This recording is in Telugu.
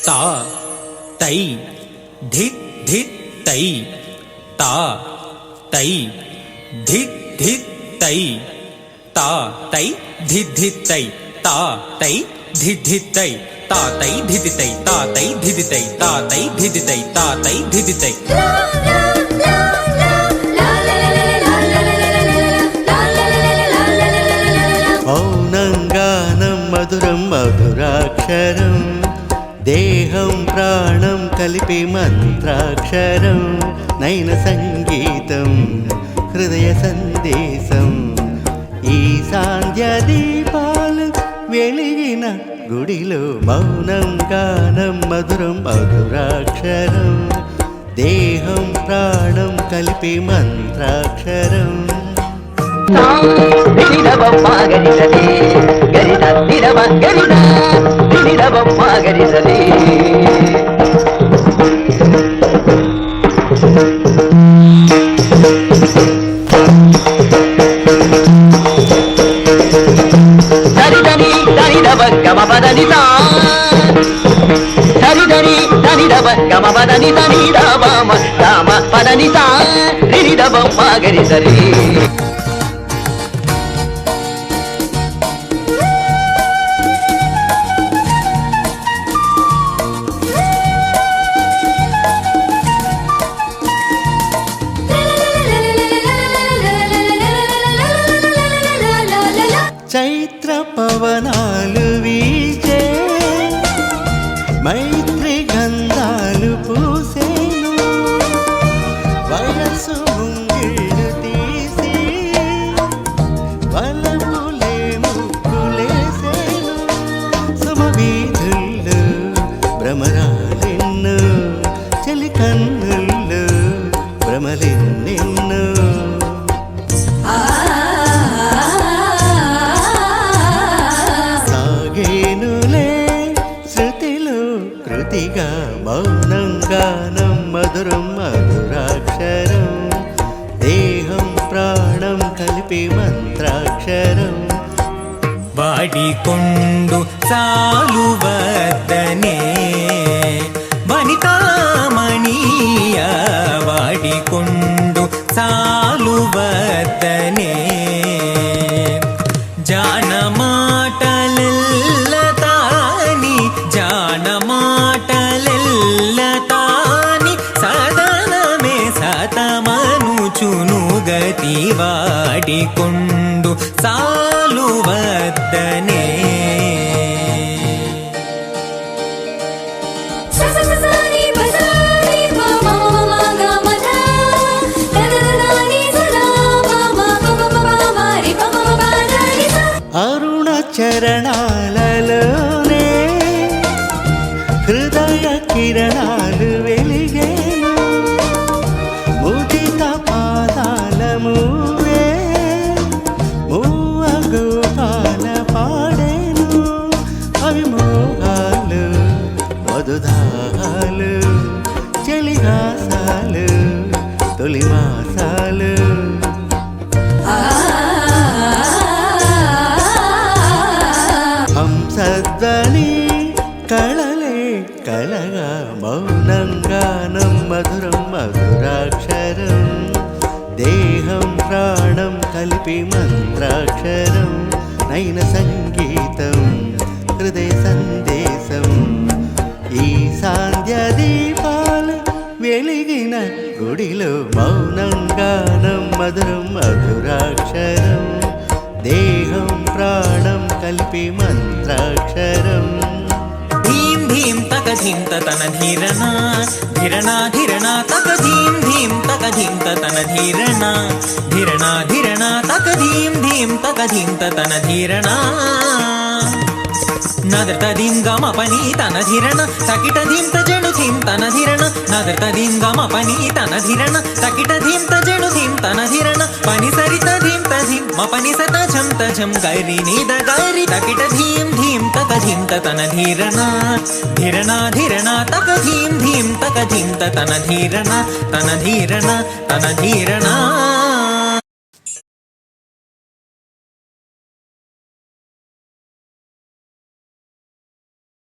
ता तै धित् धित् तै ता तै धित् धित् तै ता तै धित् धित् तै ता तै धित् धित् तै ता तै धित् तै ता तै धित् तै ता तै धित् तै ता तै धित् तै మౌనంగానం మధురం మధురాక్షరం దేహం ప్రాణం కలిపి మంత్రాక్షరం నయన సంగీతం హృదయ సందేశం ఈ సాంధ్య దీపాలు వెలిగిన గుడిలో మౌనం గానం మధురం మధురాక్షరం దేహం ప్రాణం కలిపి మంత్రాక్షరం చైత్ర పవనాలు వీచే మైత్రి గంధాలు పూసేను వయసు ముంగిళ్ళు తీసి వలపులే ముక్కులేసేను సమవీధుల్లో భ్రమరాలెన్ను చలి కన్నుల్లో భ్రమలెన్నెన్ను కృతిగా మౌనం గానం మధురం మధురాక్షరం దేహం ప్రాణం కలిపి మంత్రాక్షరం వాడికొండు చాలువద్దనే వనితామణీయ వాడికొండు చాలువద్దనే జానమాటలెల్లతాని జానమాటలెల్లతాని సదనమే సతమనుచును గతి వాడికొండు చాలువద్దనే అరుణ చరణాలలోనే హృదయ కిరణాలు వెలిగేను ముదిత పాదాల మూవే మూవ గోపాల పాడేను అవి మోహాలు మధుదాహాలు చలిహాసాలు తొలి మాసాలు హంసధ్వని కళలే కళగా మౌనం గానం మధురం మధురాక్షరం దేహం ప్రాణం కలిపి మంత్రాక్షరం నయన సంగీతం హృదయ సందేశం ఈ సాంధ్య దీపాలు వెలిగిన గుడిలో మౌనం గానం మధురం మధురాక్షరం దేహం ప్రాణం కలిపి మంత్రాక్షరం ధీం ధీం తక ధీం తన ధీరణ ధిరణ ధిరణ తక ధీం ధీం తక ధీం తన ధీరణ ధిరణ ధిరణ తక ధీం ధీం తక ధీం తన ధీరణ నదర్త ధీం గమ పని తన ధిరణ తకిట ధీం తజెను ధీం తన ధిరణ నదర్త ధీం గమ పని తన ధిరణ తకిట ధీం తజెను ధీం తన ధిరణ పని సరిత ధీం తధీం మ పని సత ఝం తఝం గరి నిద గరి తకిట ధీం ధీం తక ధీం తన ధీరణ ధిరణ ధిరణ తక ధీం ధీం తక ధీం తన ధీరణ తన ధీరణ తన ధీరణ